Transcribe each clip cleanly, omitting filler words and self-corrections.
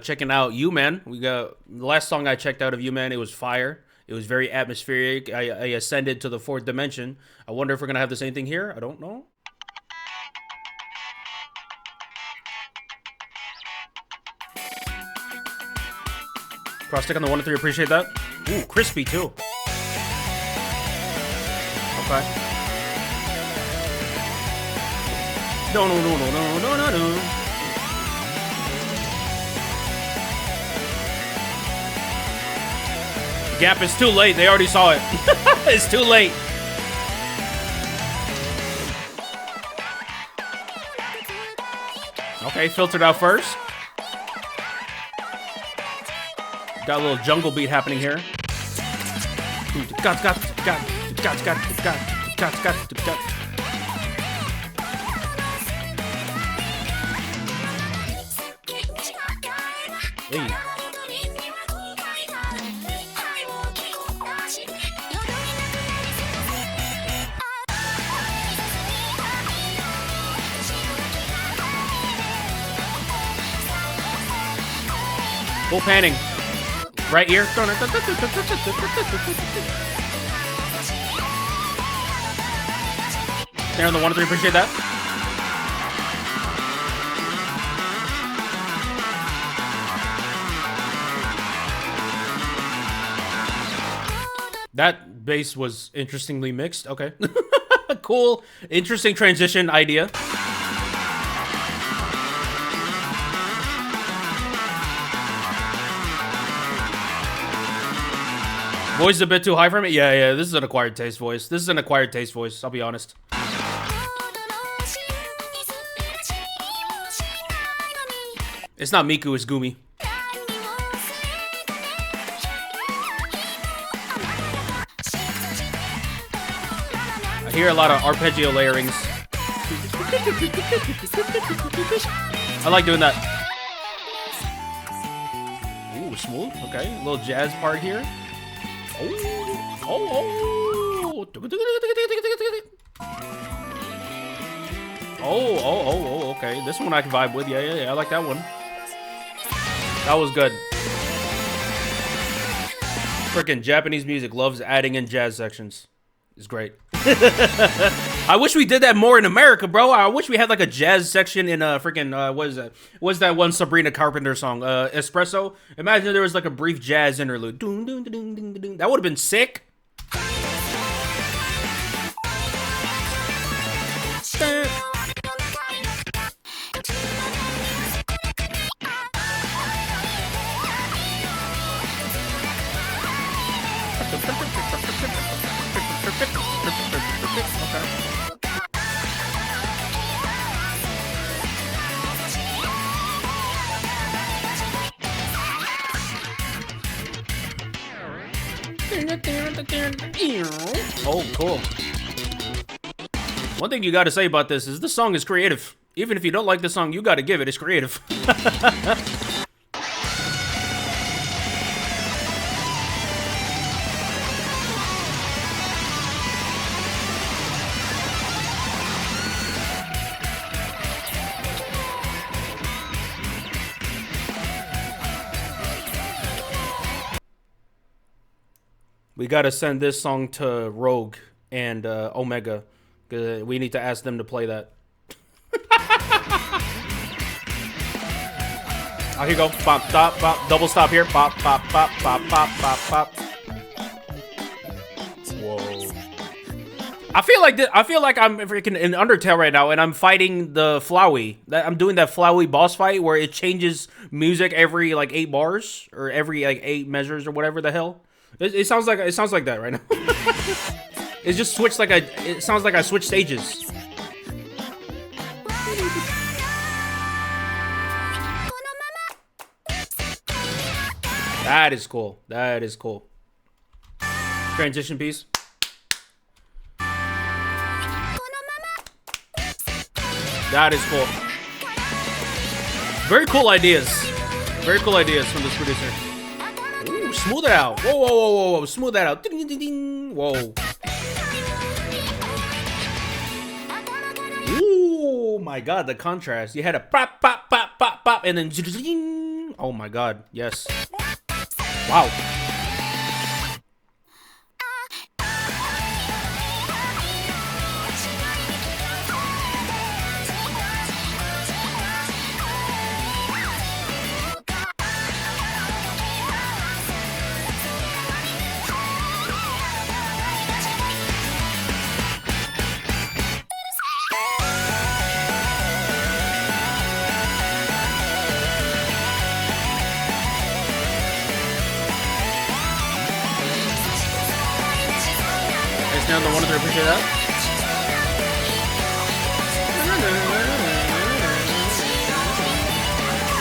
checking out Youman. We got the last song I checked out of Youman. It was fire. It was very atmospheric. I ascended to the 4th dimension. I wonder if we're gonna have the same thing here. I don't know. Cross stick on the 1 and 3. Appreciate that. Ooh, crispy too. Okay. No. Gap is too late. They already saw it. It's too late. Okay, filtered out first. Got a little jungle beat happening here. Hey. Full panning. Right ear. There on the 1 and 3. Appreciate that. That bass was interestingly mixed. Okay. Cool. Interesting transition idea. Voice is a bit too high for me? Yeah, this is an acquired taste voice. This is an acquired taste voice, I'll be honest. It's not Miku, it's Gumi. I hear a lot of arpeggio layerings. I like doing that. Ooh, smooth. Okay, a little jazz part here. Oh, okay. This one I can vibe with. Yeah. I like that one. That was good. Freaking Japanese music loves adding in jazz sections. It's great. I wish we did that more in America, bro. I wish we had like a jazz section in freaking what is that? What's that one Sabrina Carpenter song? Espresso. Imagine there was like a brief jazz interlude. That would have been sick. Oh, cool. One thing you gotta say about this is song is creative. Even if you don't like the song, you gotta give it. It's creative. We gotta send this song to Rogue and Omega. We need to ask them to play that. Oh, here you go. Pop, stop, pop, double stop here. Pop, pop, pop, pop, pop, pop, pop. Whoa. I feel like I'm freaking in Undertale right now, and I'm fighting the Flowey. I'm doing that Flowey boss fight where it changes music every like 8 bars or every like 8 measures or whatever the hell. It sounds like that right now. It just switched like it sounds like I switched stages. That is cool. That is cool. Transition piece. That is cool. Very cool ideas. Very cool ideas from this producer. Ooh, smooth it out. Whoa, whoa, whoa, whoa, whoa. Smooth that out. Ding, ding, ding. Whoa. Ooh, my God, the contrast. You had a pop, pop, pop, pop, pop, and then Oh my god, yes. Wow. Now the one to appreciate that.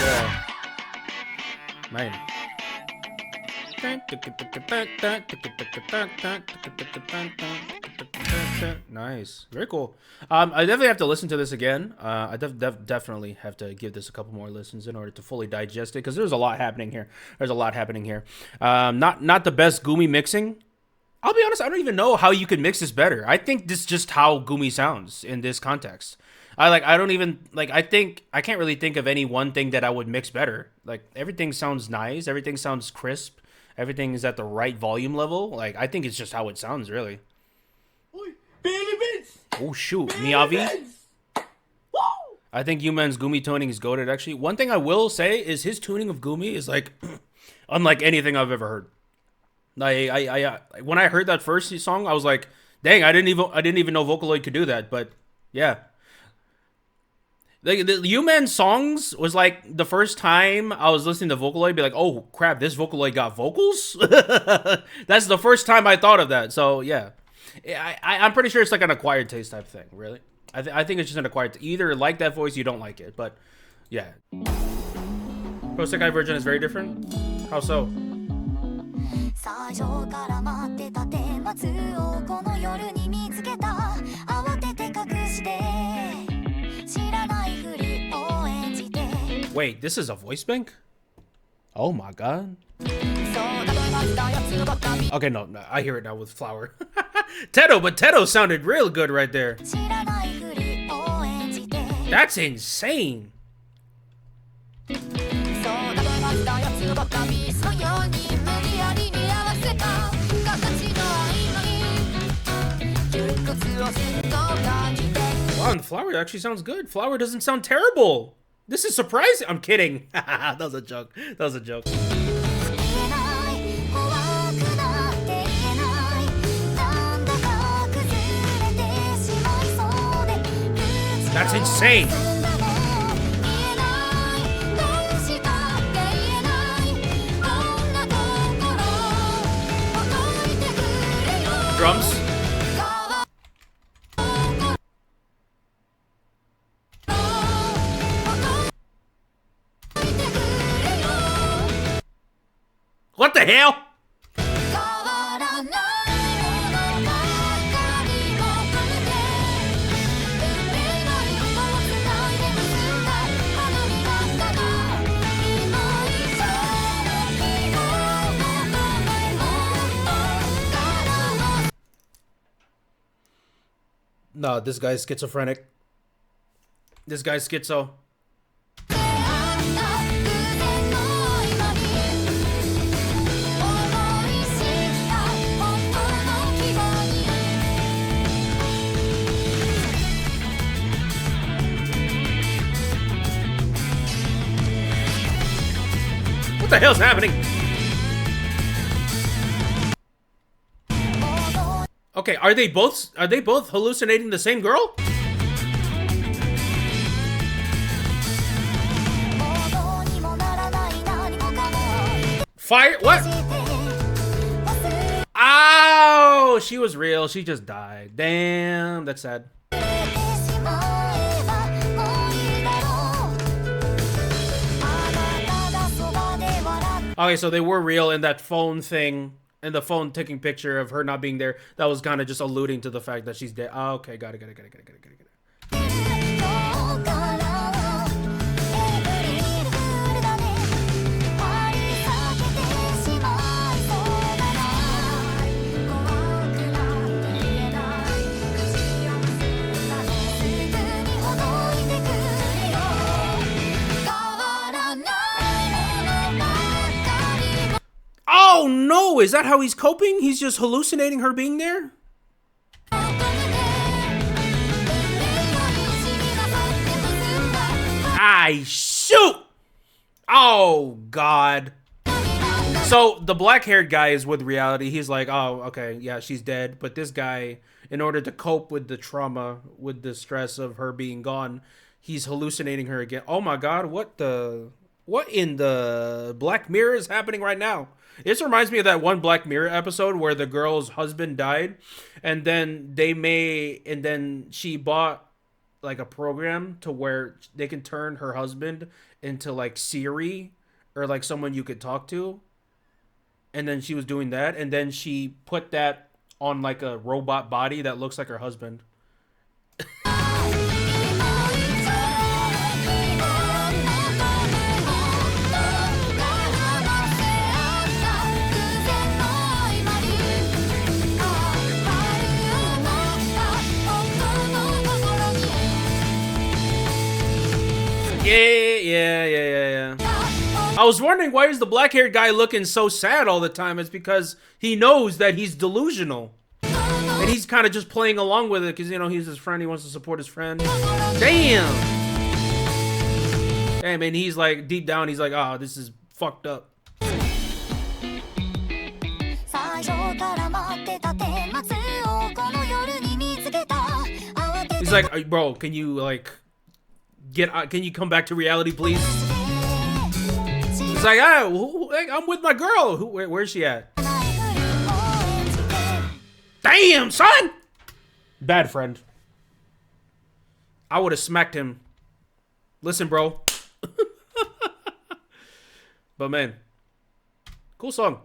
Yeah. Man. Nice. Very cool. I definitely have to listen to this again. I definitely have to give this a couple more listens in order to fully digest it, because there's a lot happening here. Not the best Gumi mixing. I'll be honest, I don't even know how you could mix this better. I think this is just how Gumi sounds in this context. I can't really think of any one thing that I would mix better. Like, everything sounds nice, everything sounds crisp, everything is at the right volume level. Like, I think it's just how it sounds, really. Oh shoot, Miyavi. I think Youman's Gumi tuning is goated, actually. One thing I will say is his tuning of Gumi is like unlike anything I've ever heard. I when I heard that first song, I was like, dang, I didn't even know Vocaloid could do that. But yeah, the Youman songs was like the first time I was listening to Vocaloid, be like, oh crap, this Vocaloid got vocals. That's the first time I thought of that. So yeah, I'm pretty sure it's like an acquired taste type thing. Really, I think it's just an acquired. Either like that voice, you don't like it. But yeah, Pro Sekai version is very different. How so? 最初から待ってた顛末をこの夜に見つけた慌てて隠して知らないふりを演じて Wait, this is a voice bank? Oh my god. Okay, no, I hear it now with Flower. Teto, but Teto sounded real good right there. That's insane. Wow, and Flower actually sounds good. Flower doesn't sound terrible. This is surprising. I'm kidding. That was a joke. That's insane. Drums. What the hell? No, this guy's schizophrenic. This guy's schizo. What the hell's happening? Okay, are they both hallucinating the same girl? Fire? What? Ow! She was real. She just died. Damn, that's sad. Okay, so they were real in that phone thing, in the phone taking picture of her not being there. That was kind of just alluding to the fact that she's dead. Oh, okay, got it. Oh no, is that how he's coping? He's just hallucinating her being there? I shoot! Oh god. So the black-haired guy is with reality. He's like, oh, okay, yeah, she's dead. But this guy, in order to cope with the trauma, with the stress of her being gone, he's hallucinating her again. Oh my god, what in the Black Mirror is happening right now? This reminds me of that one Black Mirror episode where the girl's husband died, and then she bought like a program to where they can turn her husband into like Siri or like someone you could talk to. And then she was doing that, and then she put that on like a robot body that looks like her husband. Yeah. I was wondering, why is the black-haired guy looking so sad all the time? It's because he knows that he's delusional. And he's kind of just playing along with it because, you know, he's his friend. He wants to support his friend. Damn! Damn, and he's like, deep down, he's like, oh, this is fucked up. He's like, bro, can you, like, can you come back to reality, please? It's like, I'm with my girl. Where's she at? Damn, son! Bad friend. I would have smacked him. Listen, bro. But man, cool song.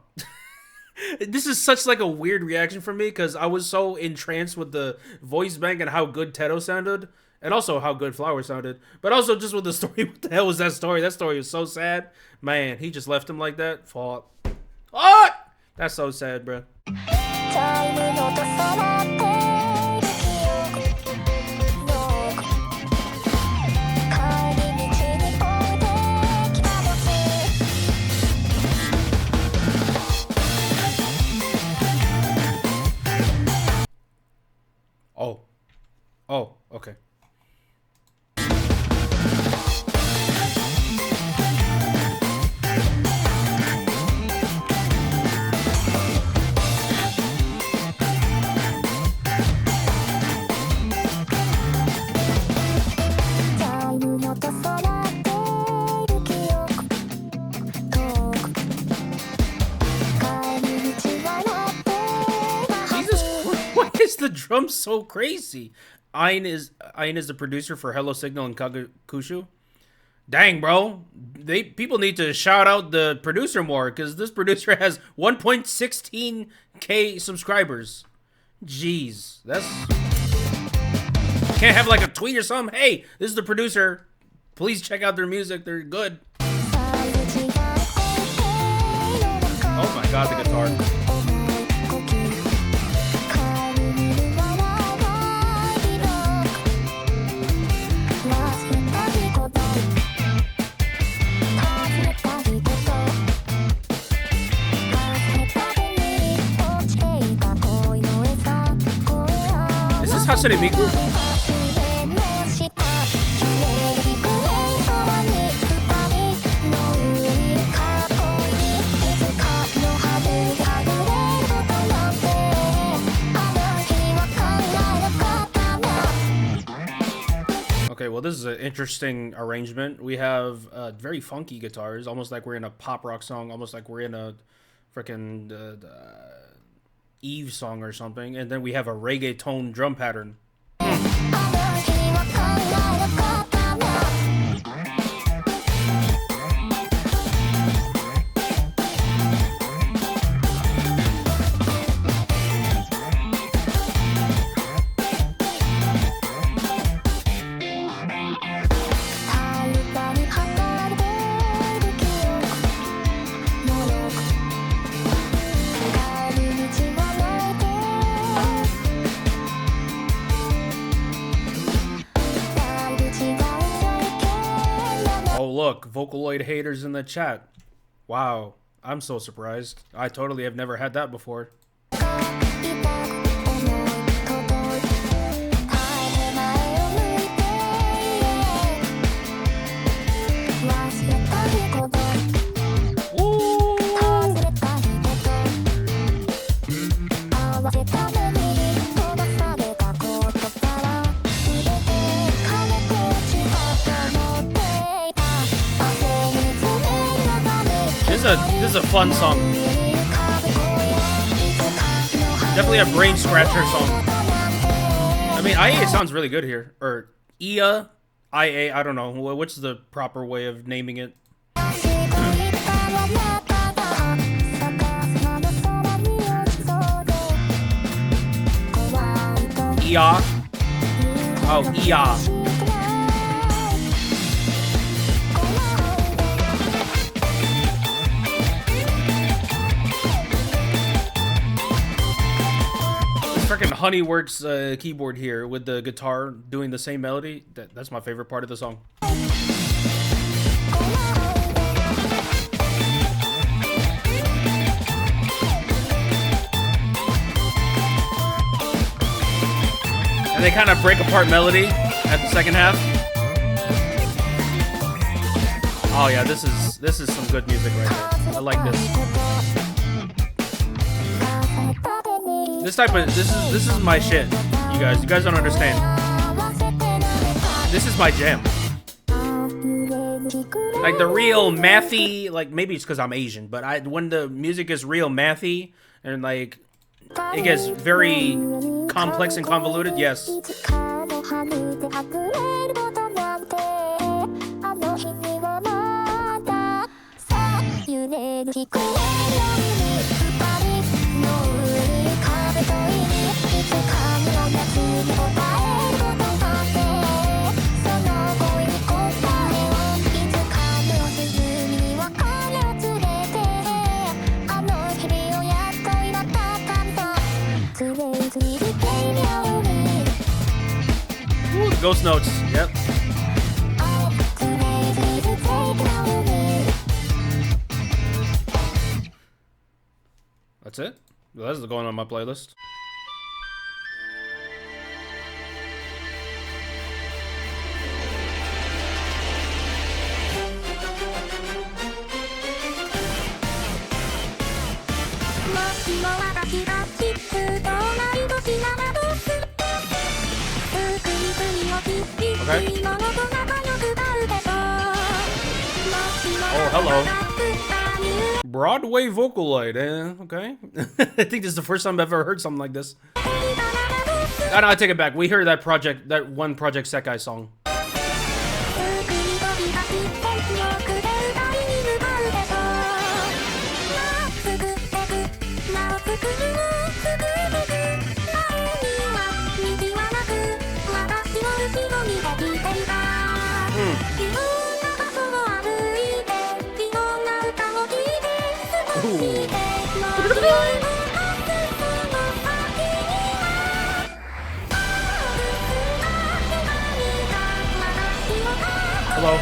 This is such like a weird reaction for me because I was so entranced with the voice bank and how good Teto sounded. And also how good Flower sounded. But also just with the story. What the hell was that story? That story was so sad. Man, he just left him like that. Fuck. Oh! That's so sad, bro. Oh, okay. The drums so crazy. INE is the producer for Hello Signal and Kagekushu. Dang, bro. People need to shout out the producer more because this producer has 1.16k subscribers. Jeez, that's can't have like a tweet or something. Hey, this is the producer. Please check out their music. They're good. Oh my god, the guitar. Miku? Okay, well, this is an interesting arrangement. We have very funky guitars, almost like we're in a pop rock song, almost like we're in a freaking Eve song or something, and then we have a reggaeton drum pattern. Look, Vocaloid haters in the chat. Wow. I'm so surprised. I totally have never had that before. This is a fun song. Definitely a brain scratcher song. I mean, IA sounds really good here. Or IA, I don't know. What's the proper way of naming it? IA. Oh, IA. Freaking Honeyworks keyboard here with the guitar doing the same melody. That's my favorite part of the song. And they kind of break apart melody at the second half. Oh yeah, this is some good music right here. I like this. This is my shit. You guys don't understand. This is my jam. Like the real mathy, like maybe it's because I'm Asian, but when the music is real mathy and like it gets very complex and convoluted, yes. Ooh, ghost notes, yep. That's it? That's going on my playlist. Okay. Oh, hello. Broadway Vocaloid, okay. I think this is the first time I've ever heard something like this. Oh, no, I take it back. We heard that one Project Sekai song. Hello.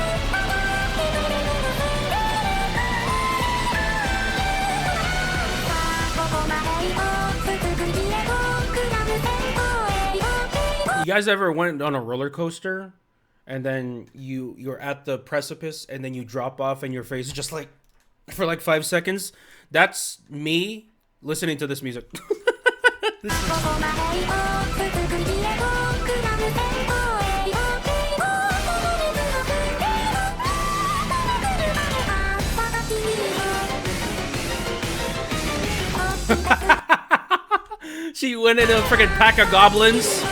You guys ever went on a roller coaster and then you're at the precipice and then you drop off and your face is just like for like 5 seconds? That's me listening to this music. This is... She went in a freaking pack of goblins.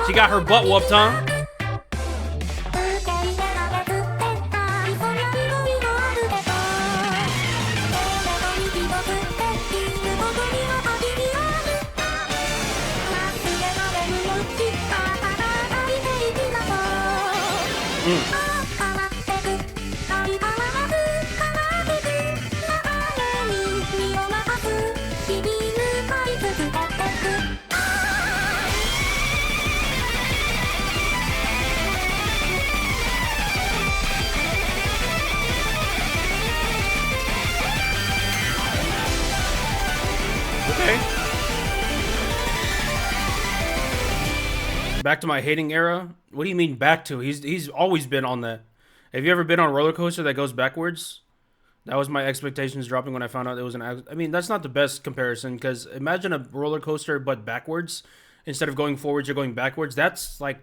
She got her butt whooped, huh? Back to my hating era? What do you mean back to? He's always been on that. Have you ever been on a roller coaster that goes backwards? That was my expectations dropping when I found out it was an... I mean, that's not the best comparison, because imagine a roller coaster but backwards. Instead of going forwards, you're going backwards. That's like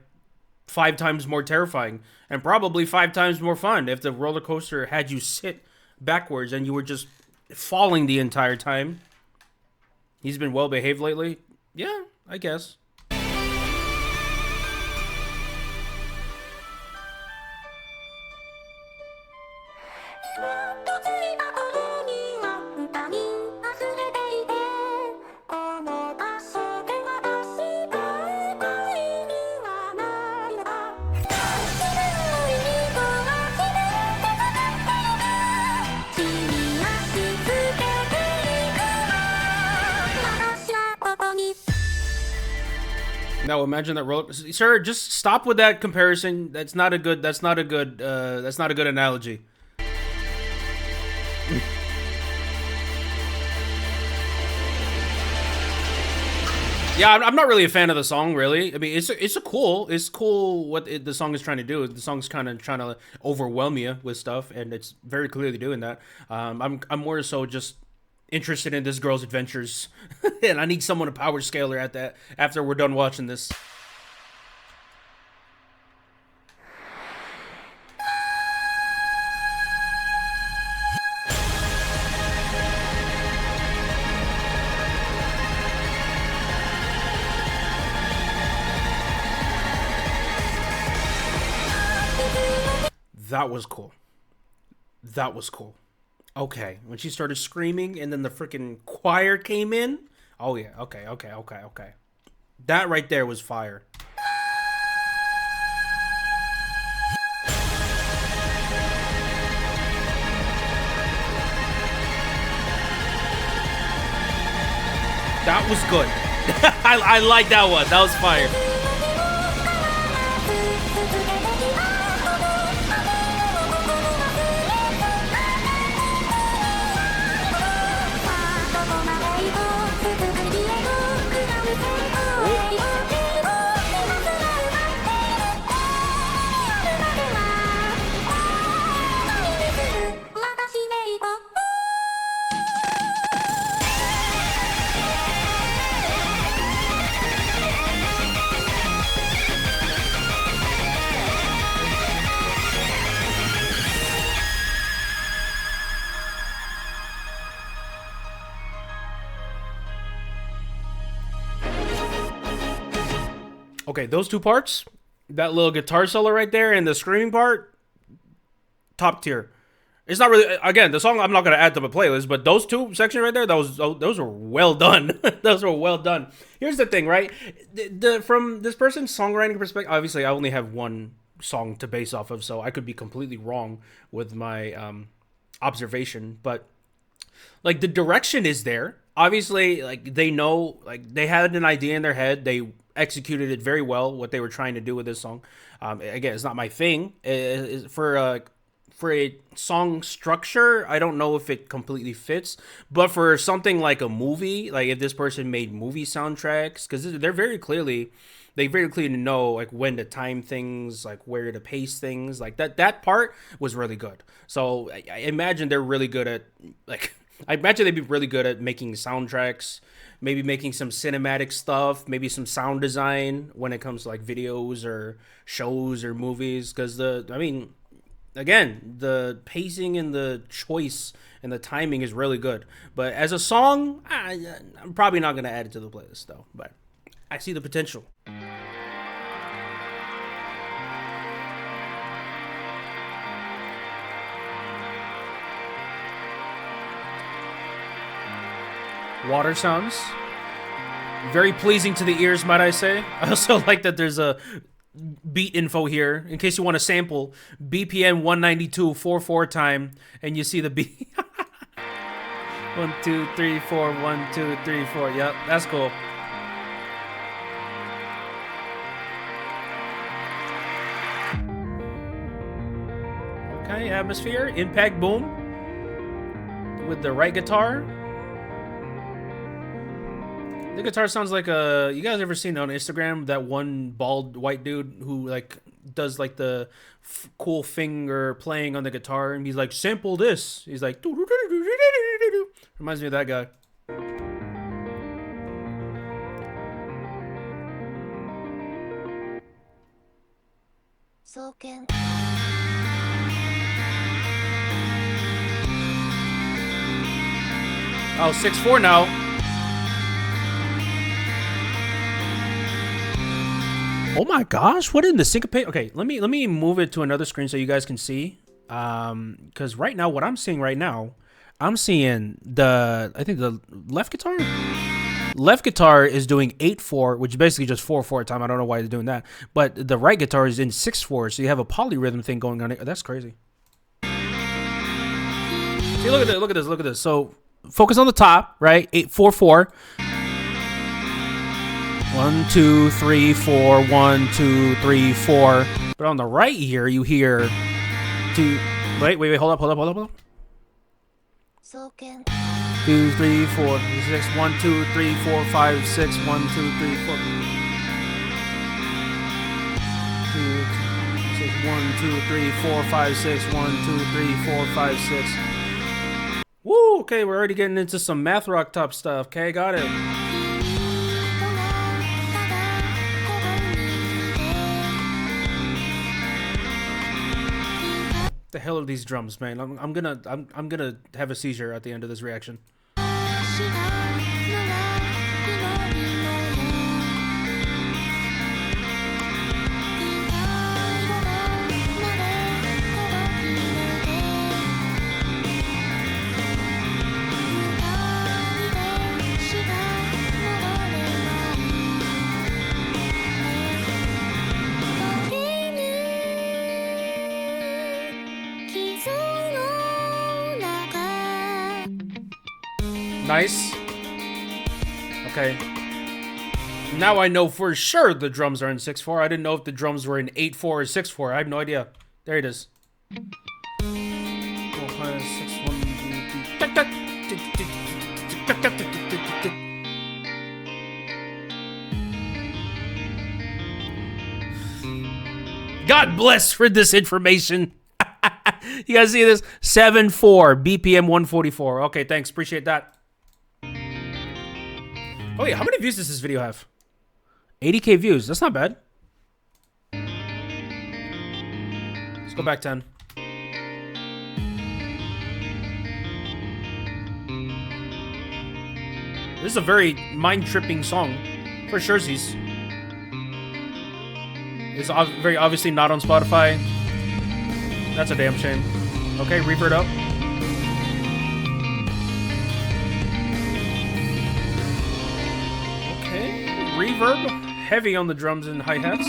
5 times more terrifying. And probably 5 times more fun if the roller coaster had you sit backwards and you were just falling the entire time. He's been well behaved lately. Yeah, I guess. Now imagine that roller. Sir, just stop with that comparison. That's not a good analogy. Yeah, I'm not really a fan of the song, really. I mean, it's cool what the song is trying to do. The song's kind of trying to overwhelm you with stuff, and it's very clearly doing that. I'm more so just interested in this girl's adventures, and I need someone to power scale her at that after we're done watching this. That was cool. That was cool. Okay, when she started screaming and then the freaking choir came in. Oh yeah, okay. That right there was fire. That was good. I like that one. That was fire. Okay, those two parts, that little guitar solo right there and the screaming part, top tier. It's not really, again, the song I'm not going to add to my playlist, but those two sections right there, those were well done. Those were well done. Here's the thing, right? From this person's songwriting perspective, obviously I only have one song to base off of, so I could be completely wrong with my observation, but like the direction is there. Obviously, like they know, like they had an idea in their head. They executed it very well, what they were trying to do with this song. Again, it's not my thing. For a song structure, I don't know if it completely fits. But for something like a movie, like if this person made movie soundtracks, because they very clearly know like when to time things, like where to pace things, like that part was really good. So I imagine they're really good at like. I imagine they'd be really good at making soundtracks, maybe making some cinematic stuff, maybe some sound design when it comes to like videos or shows or movies. Because again, the pacing and the choice and the timing is really good. But as a song, I'm probably not going to add it to the playlist though. But I see the potential. Water sounds very pleasing to the ears, might I say. I also like that there's a beat info here in case you want to sample BPM 192.44 time and you see the beat. 1 2 3 4 1 2 3 4. Yep, that's cool. Okay, atmosphere, impact, boom with the right guitar. The guitar sounds like a. You guys ever seen on Instagram that one bald white dude who like does like the cool finger playing on the guitar, and he's like, sample this. He's like, reminds me of that guy. Oh, 6/4 now. Oh my gosh, what in the syncopate? Okay, let me move it to another screen so you guys can see. Because right now, what I'm seeing right now, I'm seeing I think the left guitar? Left guitar is doing 8/4, which is basically just 4/4 time. I don't know why it's doing that. But the right guitar is in 6/4, so you have a polyrhythm thing going on. That's crazy. See, look at this. So focus on the top, right? 8/4/4. 1, 2, 3, 4. 1, 2, 3, 4. But on the right here, you hear two. Wait. Hold up. 2, 3, 4, 6. 1, 2, 3, 4, 5, 6. 1, 2, 3, 4. 2, 6. 1, 2, 3, 4, 5, 6. 1, 2, 3, 4, 5, 6. Woo! Okay, we're already getting into some math rock top stuff. Okay, got it. The hell are these drums, man? I'm gonna have a seizure at the end of this reaction. Nice. Okay. Now I know for sure the drums are in 6/4. I didn't know if the drums were in 8/4 or 6/4. I have no idea. There it is. 4, 5, 6, 1, 2, 3. God bless for this information. You guys see this? 7/4 BPM 144. Okay, thanks. Appreciate that. Oh yeah, how many views does this video have? 80K views. That's not bad. Let's go back 10. This is a very mind-tripping song for Scherzies. It's very obviously not on Spotify. That's a damn shame. Okay, reverb up. Reverb, heavy on the drums and hi-hats.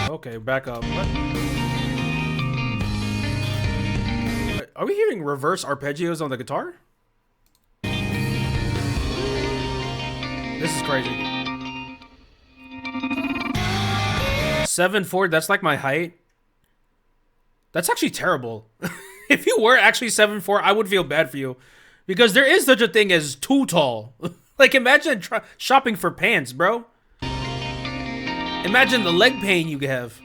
Okay, back up. What? Are we hearing reverse arpeggios on the guitar? This is crazy. 7/4, that's like my height. That's actually terrible. If you were actually 7/4, I would feel bad for you. Because there is such a thing as too tall. Like, imagine shopping for pants, bro. Imagine the leg pain you have.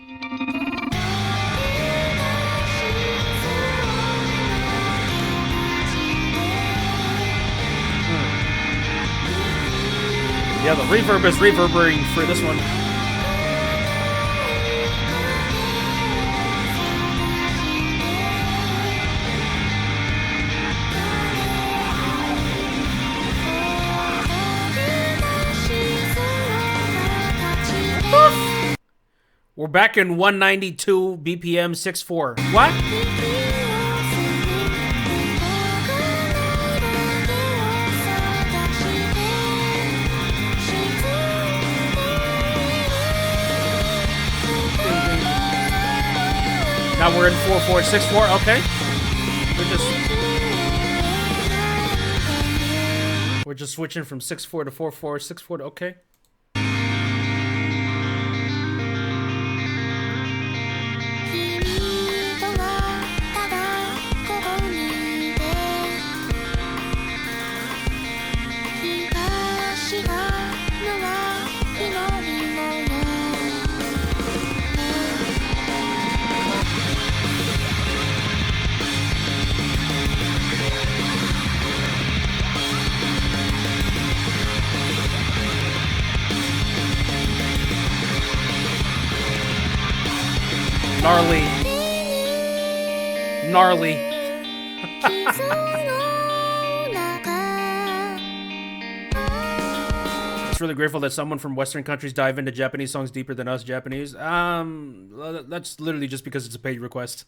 Yeah, the reverb is reverberating for this one. We're back in 192 BPM 6/4. What? Now we're in 4/4 6/4. Okay. We're just switching from 6/4 to 4/4 6/4 to okay. Gnarly. Gnarly. It's really grateful that someone from Western countries dive into Japanese songs deeper than us Japanese. That's literally just because it's a paid request.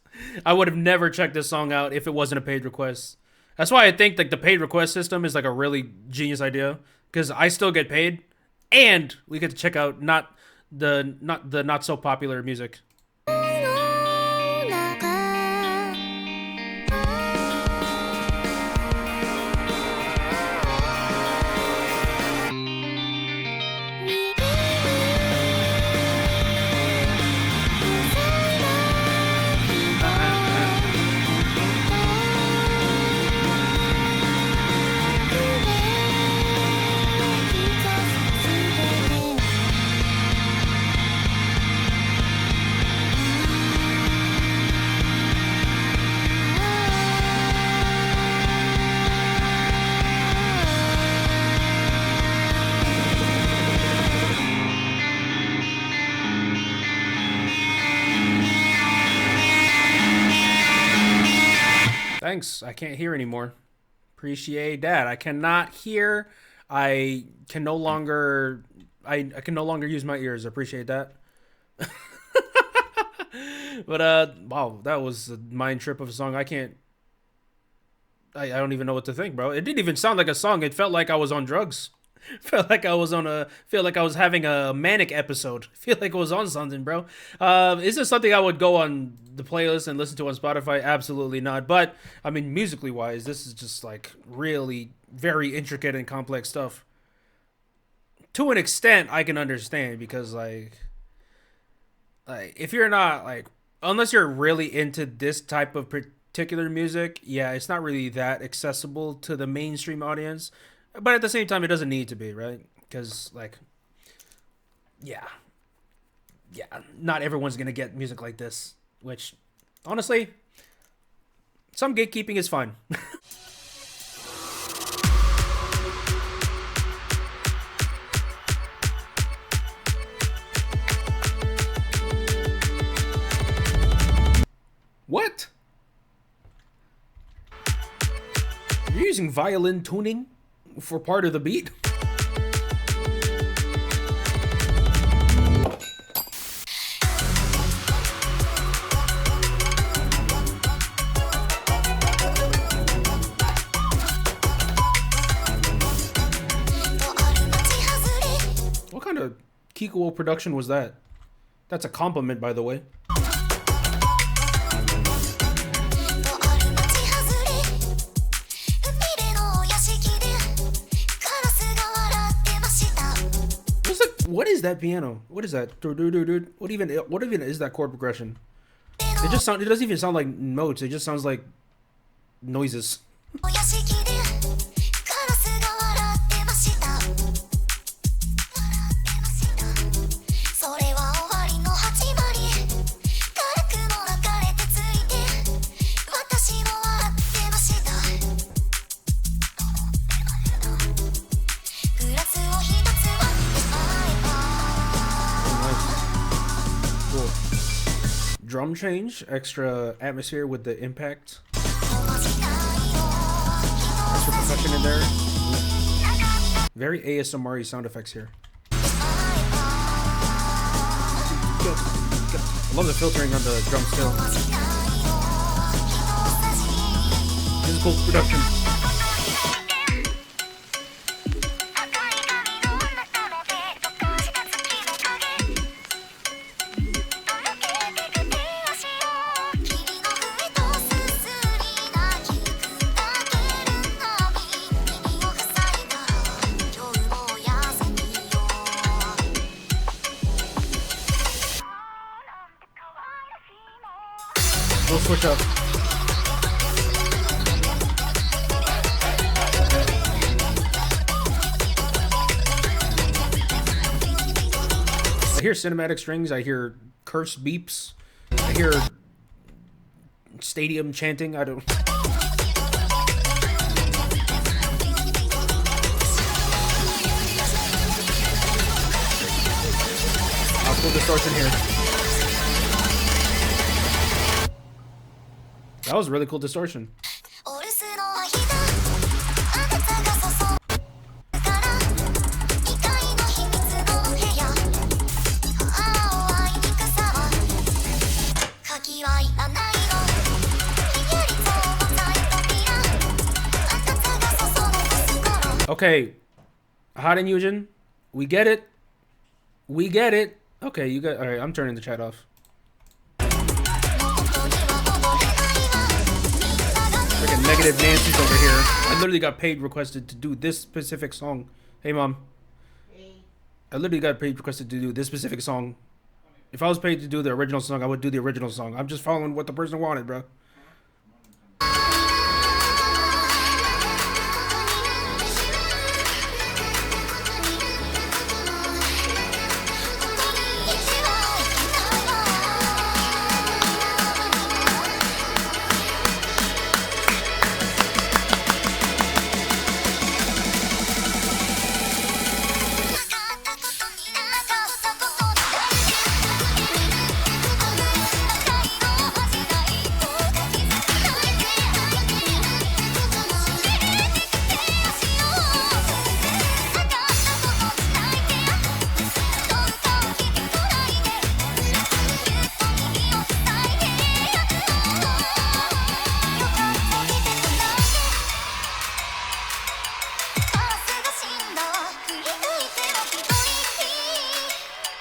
I would have never checked this song out if it wasn't a paid request. That's why I think like the paid request system is like a really genius idea, because I still get paid and we get to check out not so popular music. Thanks. I can't hear anymore. Appreciate that. I cannot hear. I can no longer use my ears. Appreciate that. But wow, that was a mind trip of a song. I don't even know what to think, bro. It didn't even sound like a song. It felt like I was on drugs. Felt like I was having a manic episode. Feel like I was on something, bro. Is this something I would go on the playlist and listen to on Spotify? Absolutely not. But I mean, musically wise, this is just like really very intricate and complex stuff. To an extent, I can understand, because like if you're not like, unless you're really into this type of particular music, yeah, it's not really that accessible to the mainstream audience. But at the same time, it doesn't need to be, right? Because, like, yeah, not everyone's going to get music like this. Which, honestly, some gatekeeping is fine. What? You're using violin tuning for part of the beat? What kind of Kikuo production was that? That's a compliment, by the way. What is that piano? What is that? What even is that chord progression? It doesn't even sound like notes. It just sounds like noises. Drum change, extra atmosphere with the impact. Extra percussion in there. Very ASMR-y sound effects here. I love the filtering on the drums too. Musical production. We'll switch up. I hear cinematic strings, I hear curse beeps, I hear stadium chanting, I don't... Optical distortion here. That was really cool distortion. お留守の間あなたが注ぐから2階の秘密の部屋あいにくさは鍵はいらないのひやりと重たい扉あなたが注ぐ頃 Okay, Haden Yujin, we get it. We get it. Okay, you got. All right, I'm turning the chat off. Freaking negative Nancy's over here. I literally got paid requested to do this specific song. Hey, mom. I literally got paid requested to do this specific song. If I was paid to do the original song, I would do the original song. I'm just following what the person wanted, bro.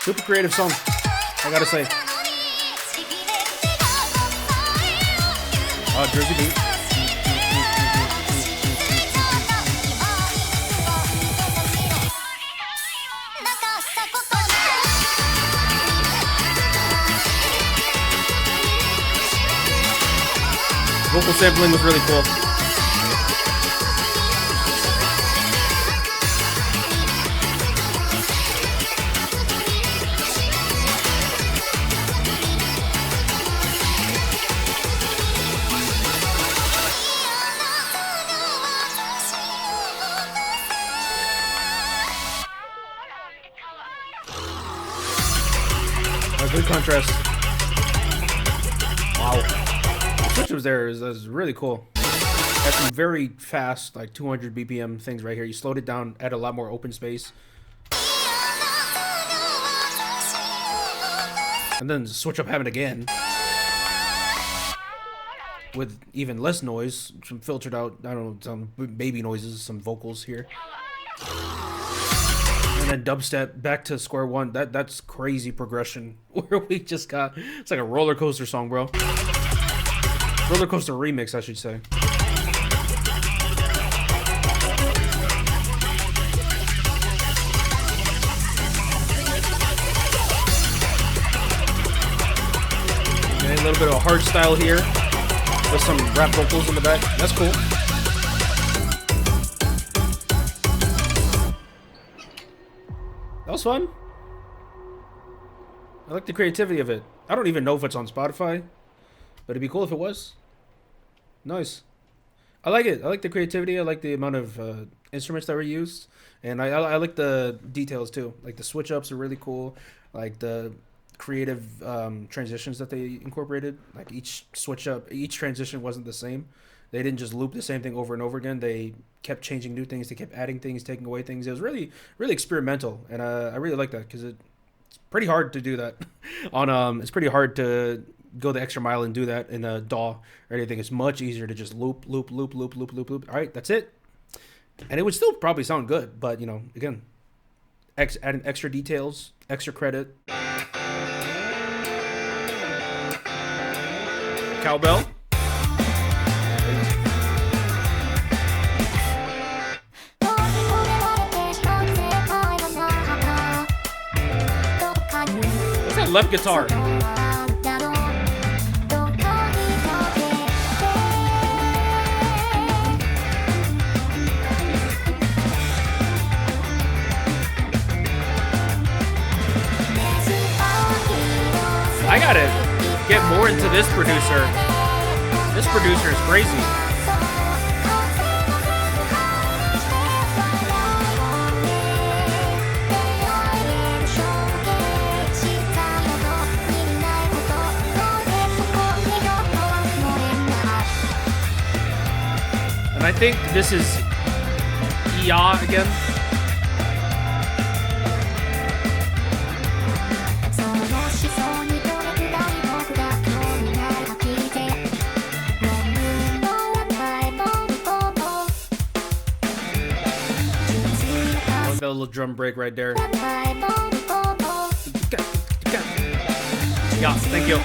Super creative song, I gotta say. Oh, Jersey beat. Vocal sampling was really cool. Good contrast. Wow. The switch was there is really cool. Has some very fast, like 200 BPM things right here. You slowed it down, add a lot more open space. And then switch up having again. With even less noise, some filtered out, I don't know, some baby noises, some vocals here. And then dubstep back to square one. That's crazy progression. Where we just got, it's like a roller coaster song, bro. Roller coaster remix, I should say. Okay, a little bit of a hard style here with some rap vocals in the back. That's cool. That was fun. I like the creativity of it. I don't even know if it's on Spotify, but it'd be cool if it was. Nice. I like it. I like the creativity. I like the amount of instruments that were used, and I like the details too. Like the switch ups are really cool. Like the creative transitions that they incorporated. Like each switch up, each transition wasn't the same. They didn't just loop the same thing over and over again. They kept changing new things. They kept adding things, taking away things. It was really, really experimental, and I really like that because it's pretty hard to do that. It's pretty hard to go the extra mile and do that in a DAW or anything. It's much easier to just loop. All right, that's it, and it would still probably sound good, but you know, again, adding extra details, extra credit. Cowbell. Left guitar. I gotta get more into this producer. This producer is crazy. I think this is Ya again. That little drum break right there. Yeah, thank you.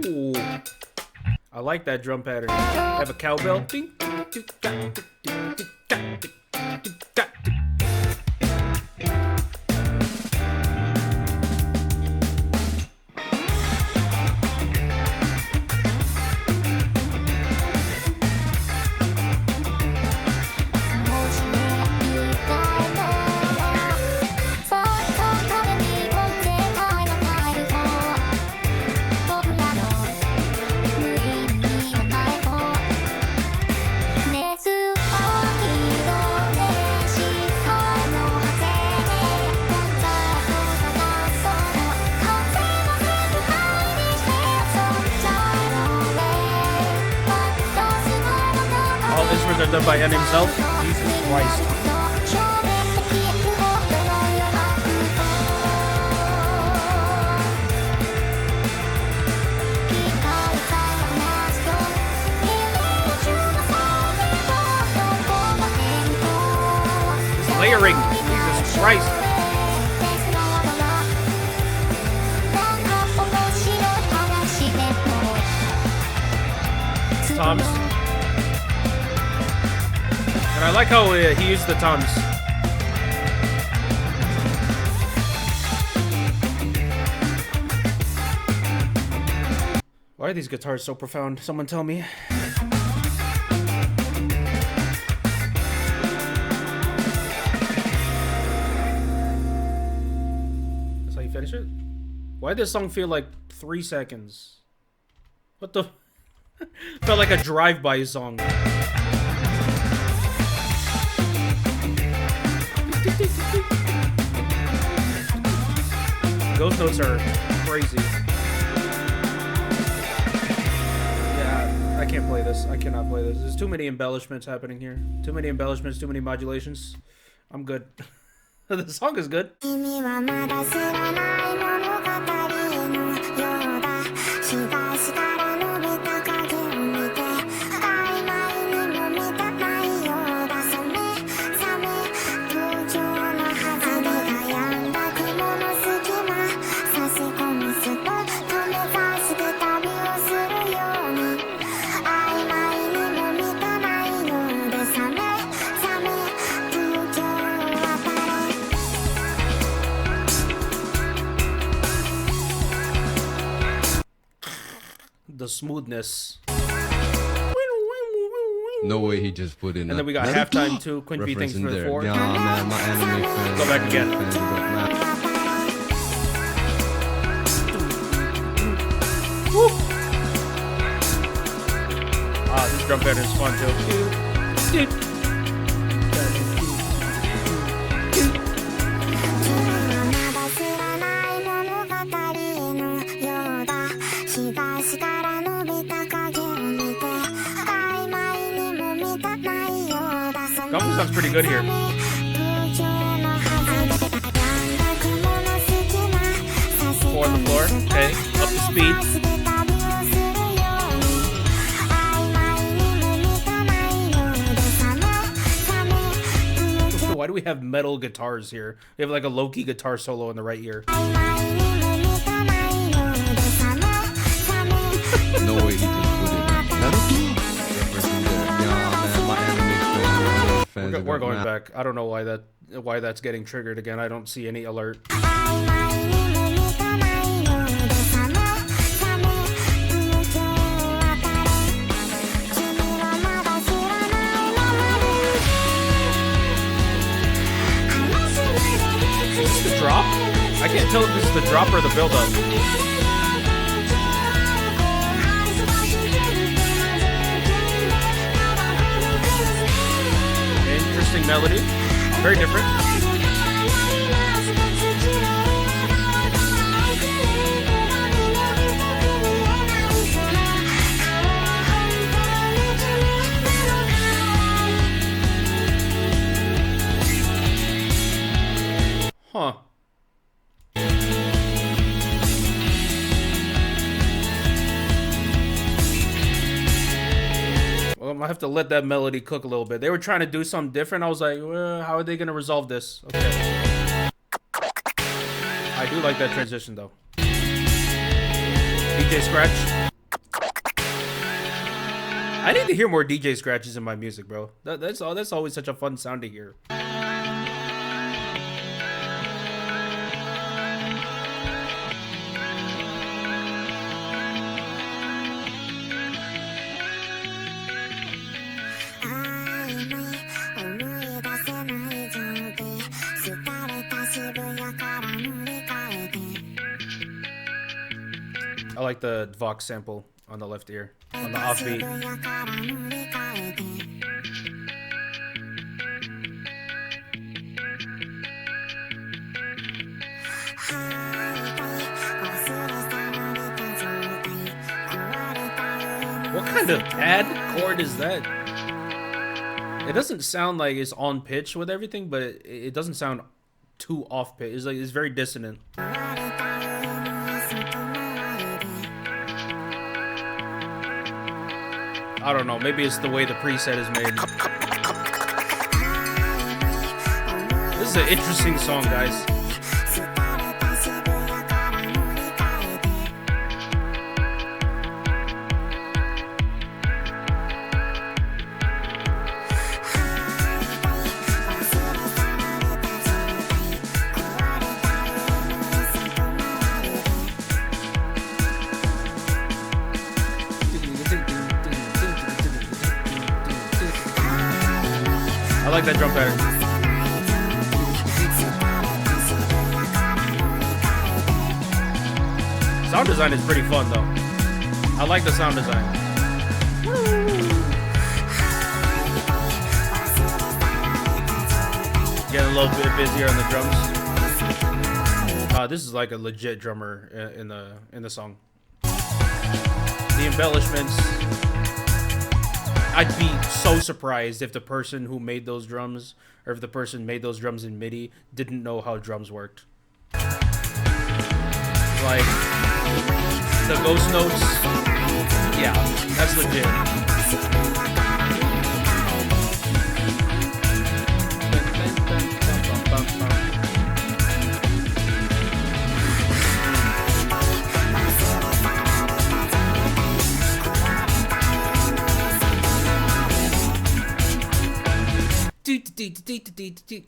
Ooh, I like that drum pattern. Have a cowbell. Done by N himself. Jesus Christ. It's layering. Jesus Christ. Toms. I like how he used the toms. Why are these guitars so profound? Someone tell me. That's how you finish it? Why did this song feel like 3 seconds? What the? Felt like a drive-by song. Ghost notes are crazy. Yeah, I can't play this. I cannot play this. There's too many embellishments happening here. Too many embellishments, too many modulations. I'm good. The song is good. The smoothness. No way he just put in. And then we got halftime too. Quinn B, thanks for the 4. Yeah, man, my anime fans. Go back again. Woo! Ah, this drum pattern is fun too. Gumbo sounds pretty good here. 4 on the floor. Okay, up to speed. Why do we have metal guitars here? We have like a Loki guitar solo in the right ear. No way he just put it. We're going back. I don't know why that's getting triggered again. I don't see any alert. Is this the drop? I can't tell if this is the drop or the build-up. Interesting melody. Very different. Huh. Well, I'm gonna have to let that melody cook a little bit. They were trying to do something different. I was like, well, how are they gonna resolve this? Okay. I do like that transition though. DJ Scratch. I need to hear more DJ scratches in my music, bro. That's always such a fun sound to hear. I like the Vox sample on the left ear, on the offbeat. What kind of pad chord is that? It doesn't sound like it's on pitch with everything, but it doesn't sound too off pitch. It's like it's very dissonant. I don't know, maybe it's the way the preset is made. This is an interesting song, guys. I like that drum pattern. Sound design is pretty fun though. I like the sound design. Getting a little bit busier on the drums. This is like a legit drummer in the song. The embellishments. I'd be so surprised if the person who made those drums, or if the person made those drums in MIDI, didn't know how drums worked. Like, the ghost notes, yeah, that's legit.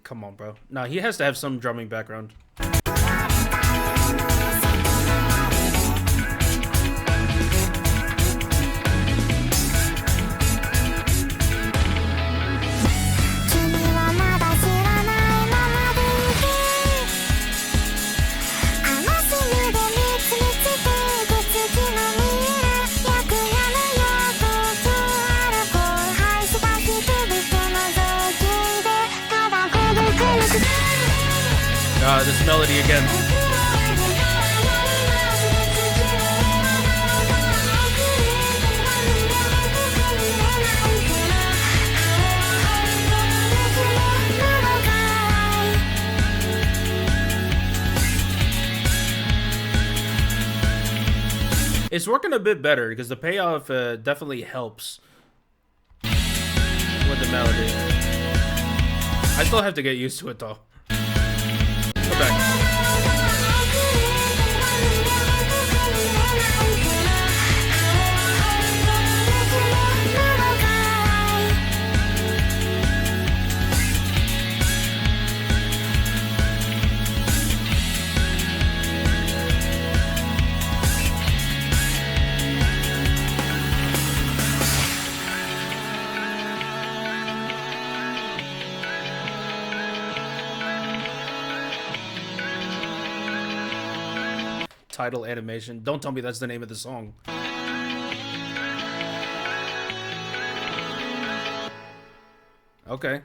Come on, bro. Nah, he has to have some drumming background. This melody again. It's working a bit better because the payoff definitely helps with the melody. I still have to get used to it though. Go back. Title animation. Don't tell me that's the name of the song. Okay.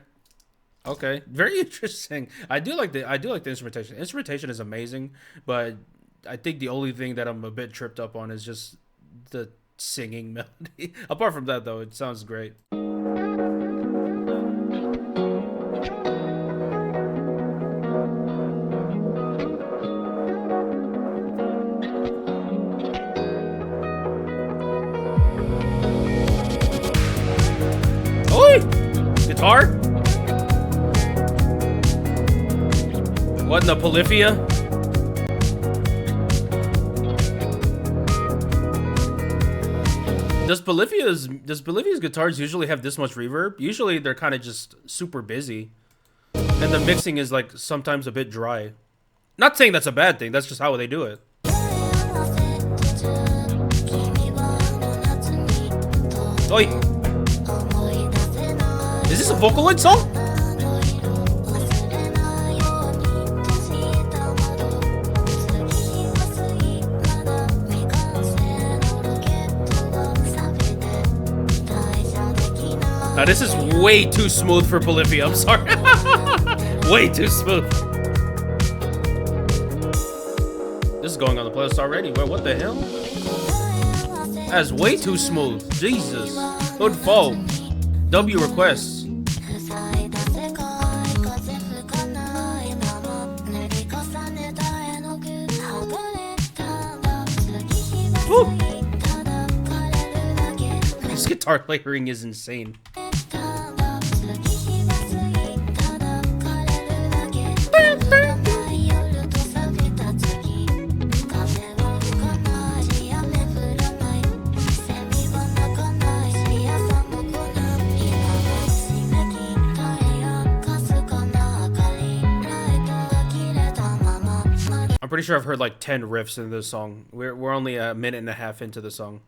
Okay, very interesting. I do like the instrumentation. Instrumentation is amazing, but I think the only thing that I'm a bit tripped up on is just the singing melody. Apart from that, though, it sounds great. Oi! Guitar? What in the Polyphia? Does Polyphia's guitars usually have this much reverb? Usually they're kind of just super busy. And the mixing is like sometimes a bit dry. Not saying that's a bad thing, that's just how they do it. Oi! Is this a Vocaloid song? Now this is way too smooth for Polyphia, I'm sorry. Way too smooth. This is going on the playlist already. Wait, what the hell? That's way too smooth. Jesus. Unfold. W requests. Woo. This guitar layering is insane. I'm pretty sure I've heard like 10 riffs in this song. We're only a minute and a half into the song.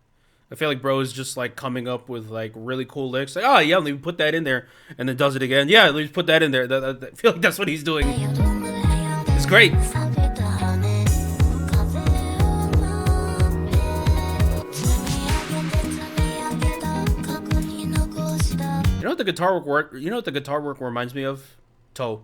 I feel like bro is just like coming up with like really cool licks. Like, oh yeah, let me put that in there, and then does it again. Yeah, let me put that in there. I feel like that's what he's doing. It's great. You know what the guitar work? You know what the guitar work reminds me of? Toe.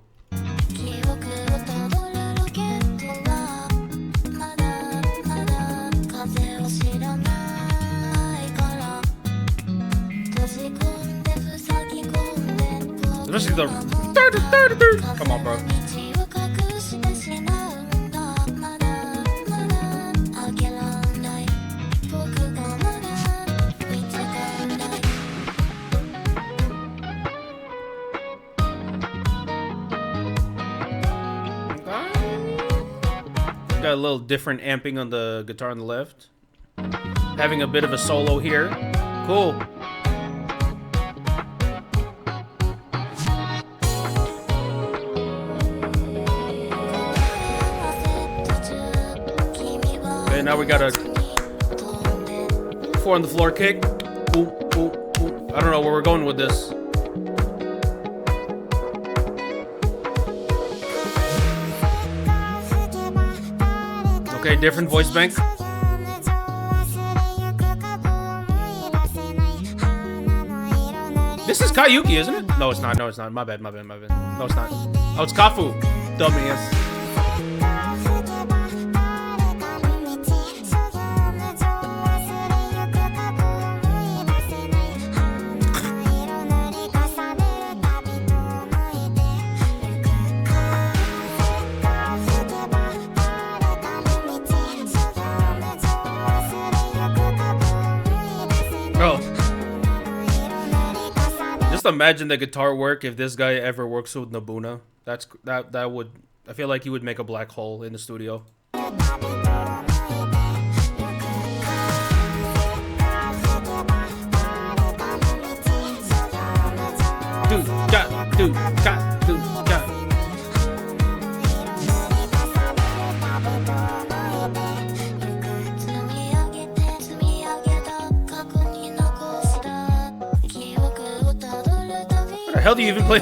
Especially the... Come on, bro. Got a little different amping on the guitar on the left. Having a bit of a solo here. Cool. Okay, now we got a 4 on the floor kick. Ooh, ooh, ooh. I don't know where we're going with this. Okay, different voice bank. This is Kayuki, isn't it? No, it's not. No, it's not. My bad, my bad, my bad. No, it's not. Oh, it's Kafu. Dumbass. Imagine the guitar work if this guy ever works with Nobuna. That would, I feel like he would make a black hole in the studio. What the hell do you even play?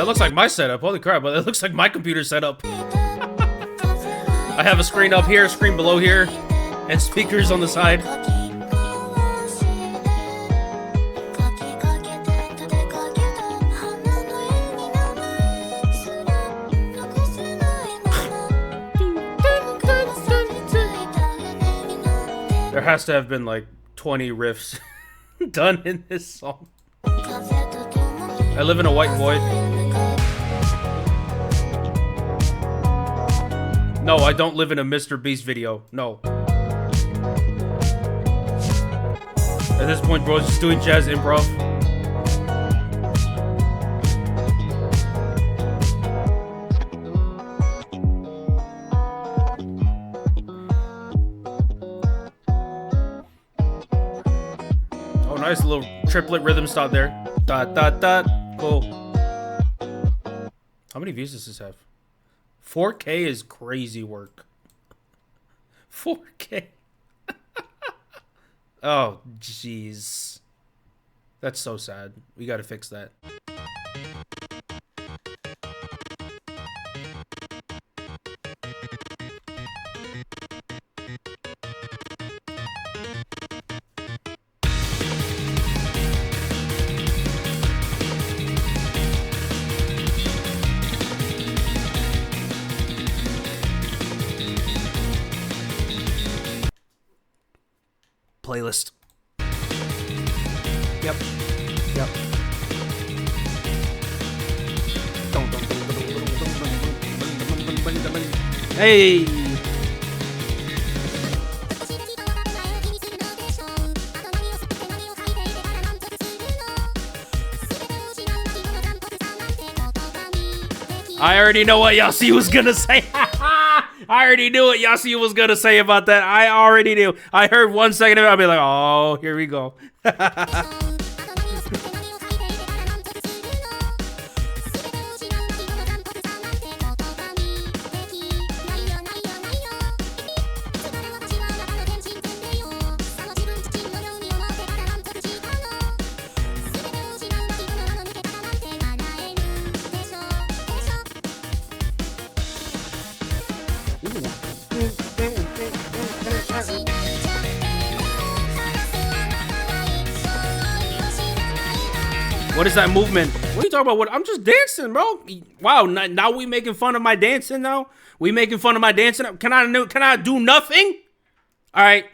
looks like my setup. Holy crap, but it looks like my computer setup. I have a screen up here, screen below here, and speakers on the side. There has to have been like 20 riffs done in this song. I live in a white void. No, I don't live in a Mr. Beast video. No. At this point, bro's just doing jazz improv. Oh, nice little triplet rhythm stop there. Dot, dot, dot. Cool. How many views does this have? 4K is crazy work. 4K. Oh, jeez. That's so sad. We gotta fix that. Playlist. Yep. Yep. Hey. I already know what Yasuo was gonna say. I already knew what Yasuo was gonna say about that. I already knew. I heard 1 second of it. I'll be like, oh, here we go. What is that movement? What are you talking about? What? I'm just dancing, bro. Wow, now we making fun of my dancing now? We making fun of my dancing? Can I do nothing? All right.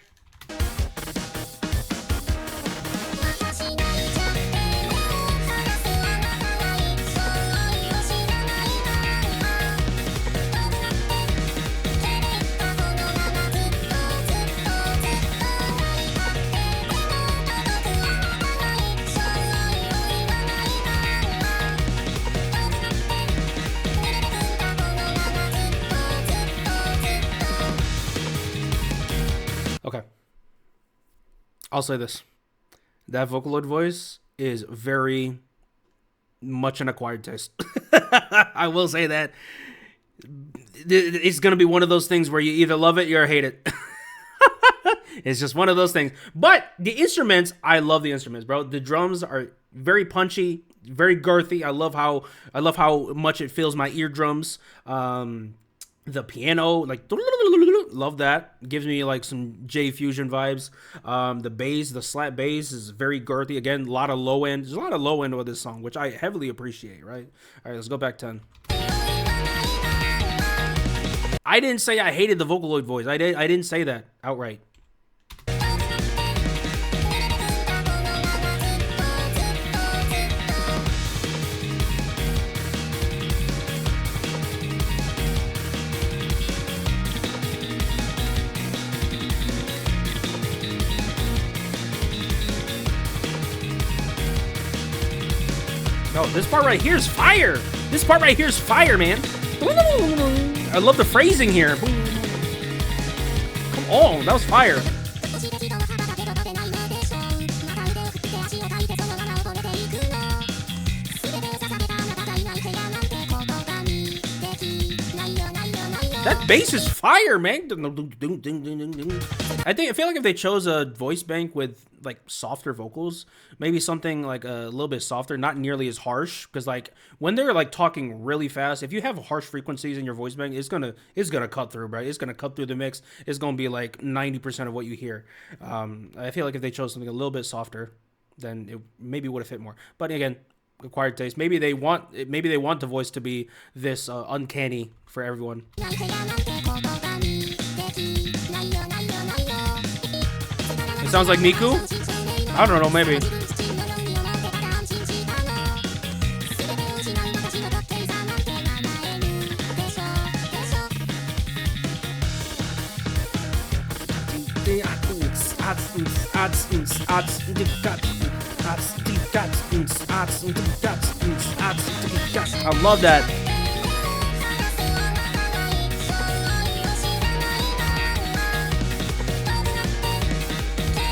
Okay. I'll say this. That Vocaloid voice is very much an acquired taste. I will say that. It's going to be one of those things where you either love it or hate it. It's just one of those things. But the instruments, I love the instruments, bro. The drums are very punchy, very girthy. I love how much it fills my eardrums. The piano, like, love that. Gives me like some J Fusion vibes. The bass, the slap bass is very girthy. Again, a lot of low end. There's a lot of low end with this song, which I heavily appreciate, right? All right, let's go back 10. I didn't say I hated the Vocaloid voice. I didn't say that outright. No, this part right here is fire. This part right here is fire, man. I love the phrasing here. Come on, that was fire. That bass is fire, man. I feel like if they chose a voice bank with like softer vocals, maybe something like a little bit softer, not nearly as harsh, because like when they're like talking really fast, if you have harsh frequencies in your voice bank, it's gonna cut through, right? It's gonna cut through the mix. It's gonna be like 90% of what you hear. I feel like if they chose something a little bit softer, then it maybe would have fit more. But again, acquired taste. Maybe they want the voice to be this uncanny for everyone. It sounds like Miku? I don't know, maybe. I love that.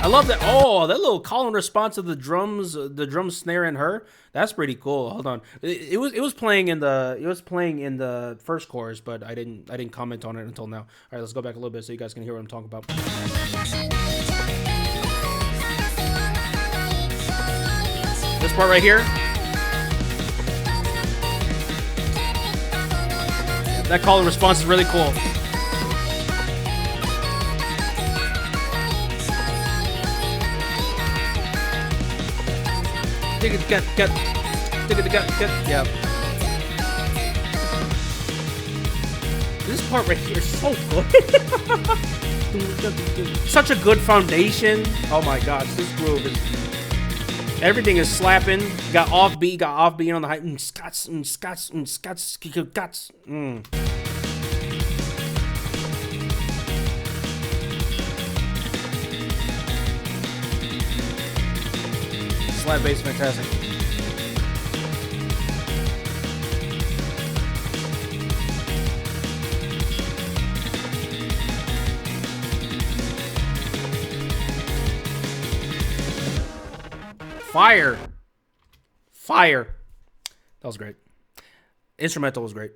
I love that. Oh, that little call and response of the drums snare in her. That's pretty cool. Hold on. It was playing in the first chorus, but I didn't comment on it until now. All right, let's go back a little bit so you guys can hear what I'm talking about. This part right here. That call and response is really cool. Dig it, gut. Yeah. This part right here is so good. Such a good foundation. Oh my gosh, this groove is. Everything is slapping. Got offbeat on the high. Scots. Slap bass, fantastic. Fire. That was great. Instrumental was great.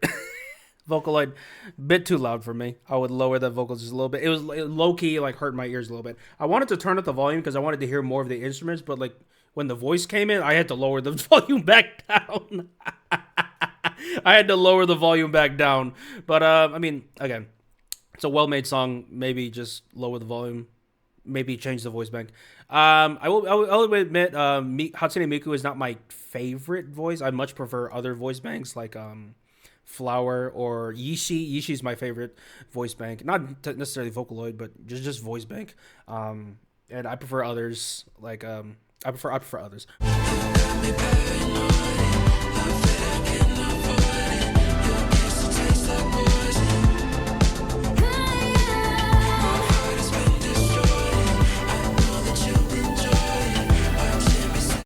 Vocaloid, bit too loud for me. I would lower the vocals just a little bit. It was low-key, like, hurt my ears a little bit. I wanted to turn up the volume because I wanted to hear more of the instruments, but, like, when the voice came in, I had to lower the volume back down. But, I mean, again, it's a well-made song. Maybe just lower the volume. Maybe change the voice bank. I will admit, Hatsune Miku is not my favorite voice. I much prefer other voice banks like Flower or Yishi. Yishi's my favorite voice bank. Not necessarily Vocaloid, but just voice bank. And I prefer others. Like I prefer others.